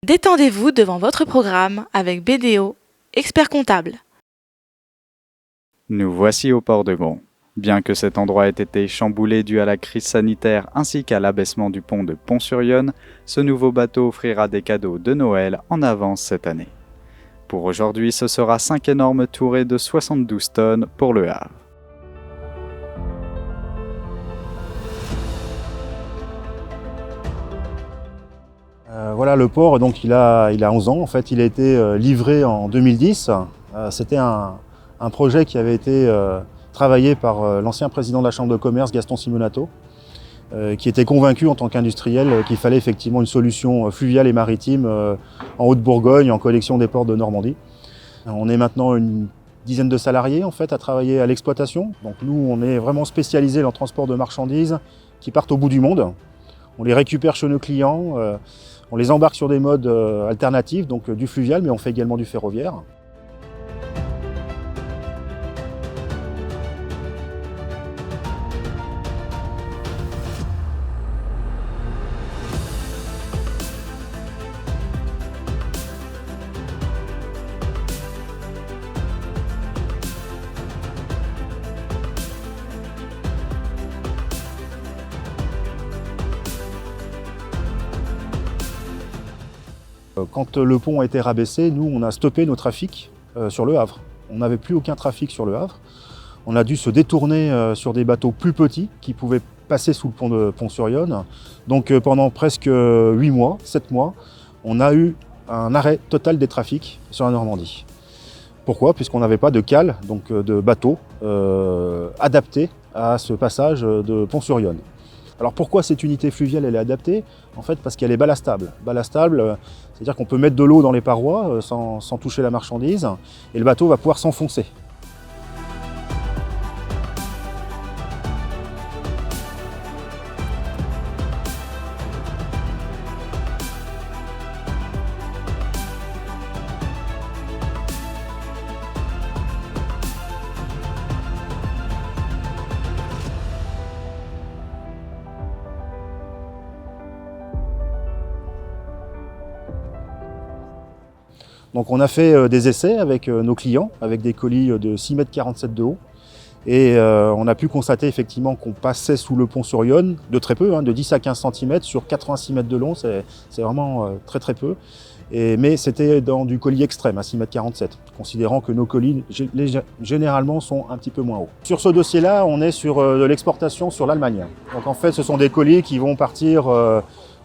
Détendez-vous devant votre programme avec BDO, expert comptable. Nous voici au port de Gron. Bien que cet endroit ait été chamboulé dû à la crise sanitaire ainsi qu'à l'abaissement du pont de Pont-sur-Yonne, ce nouveau bateau offrira des cadeaux de Noël en avance cette année. Pour aujourd'hui, ce sera 5 énormes tourées de 72 tonnes pour le Havre. Voilà, le port, donc il a 11 ans. En fait, il a été livré en 2010. C'était un projet qui avait été travaillé par l'ancien président de la Chambre de commerce, Gaston Simonato, qui était convaincu en tant qu'industriel qu'il fallait effectivement une solution fluviale et maritime en Haute-Bourgogne, en connexion des ports de Normandie. On est maintenant une dizaine de salariés en fait à travailler à l'exploitation. Donc nous, on est vraiment spécialisés dans le transport de marchandises qui partent au bout du monde. On les récupère chez nos clients, on les embarque sur des modes alternatifs, donc du fluvial, mais on fait également du ferroviaire. Quand le pont a été rabaissé, nous, on a stoppé nos trafics sur le Havre. On n'avait plus aucun trafic sur le Havre. On a dû se détourner sur des bateaux plus petits qui pouvaient passer sous le pont de Pont-sur-Yonne. Donc pendant presque 8 mois, 7 mois, on a eu un arrêt total des trafics sur la Normandie. Pourquoi? Puisqu'on n'avait pas de cale, donc de bateaux adaptés à ce passage de Pont-sur-Yonne. Alors pourquoi cette unité fluviale elle est adaptée? En fait parce qu'elle est ballastable. Ballastable, c'est-à-dire qu'on peut mettre de l'eau dans les parois sans toucher la marchandise et le bateau va pouvoir s'enfoncer. Donc on a fait des essais avec nos clients, avec des colis de 6,47 m de haut. Et on a pu constater effectivement qu'on passait sous le pont sur Yonne de très peu, de 10 à 15 cm sur 86 mètres de long, c'est vraiment très très peu. Mais c'était dans du colis extrême à 6,47 m, considérant que nos colis généralement sont un petit peu moins hauts. Sur ce dossier-là, on est sur de l'exportation sur l'Allemagne. Donc en fait, ce sont des colis qui vont partir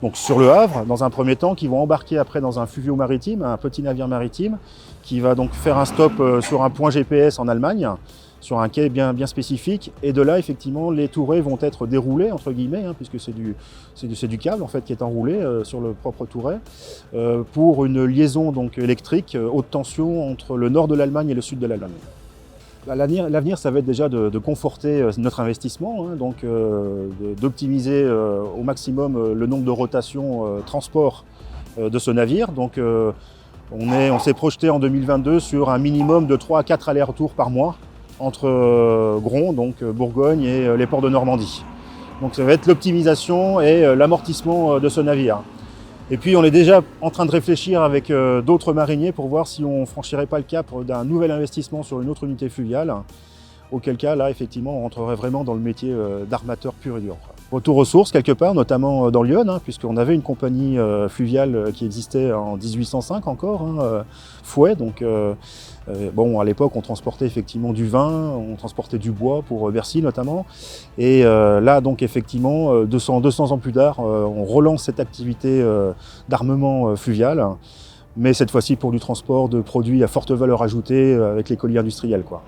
donc sur le Havre, dans un premier temps, qui vont embarquer après dans un fluvio maritime, un petit navire maritime, qui va donc faire un stop sur un point GPS en Allemagne, sur un quai bien spécifique. Et de là, effectivement, les tourées vont être déroulées, entre guillemets, puisque c'est du câble en fait, qui est enroulé sur le propre touret, pour une liaison donc, électrique haute tension entre le nord de l'Allemagne et le sud de l'Allemagne. L'avenir, ça va être déjà de conforter notre investissement, donc d'optimiser au maximum le nombre de rotations transport de ce navire. Donc on s'est projeté en 2022 sur un minimum de 3 à 4 allers-retours par mois entre Gron, donc Bourgogne et les ports de Normandie. Donc ça va être l'optimisation et l'amortissement de ce navire. Et puis on est déjà en train de réfléchir avec d'autres mariniers pour voir si on ne franchirait pas le cap d'un nouvel investissement sur une autre unité fluviale, auquel cas là effectivement on rentrerait vraiment dans le métier d'armateur pur et dur. Retour aux sources quelque part, notamment dans Lyon, puisqu'on avait une compagnie fluviale qui existait en 1805 encore, Fouet. Donc bon, à l'époque on transportait effectivement du vin, on transportait du bois pour Bercy notamment. Et là donc effectivement 200 ans plus tard, on relance cette activité d'armement fluvial, mais cette fois-ci pour du transport de produits à forte valeur ajoutée avec les colis industriels, quoi.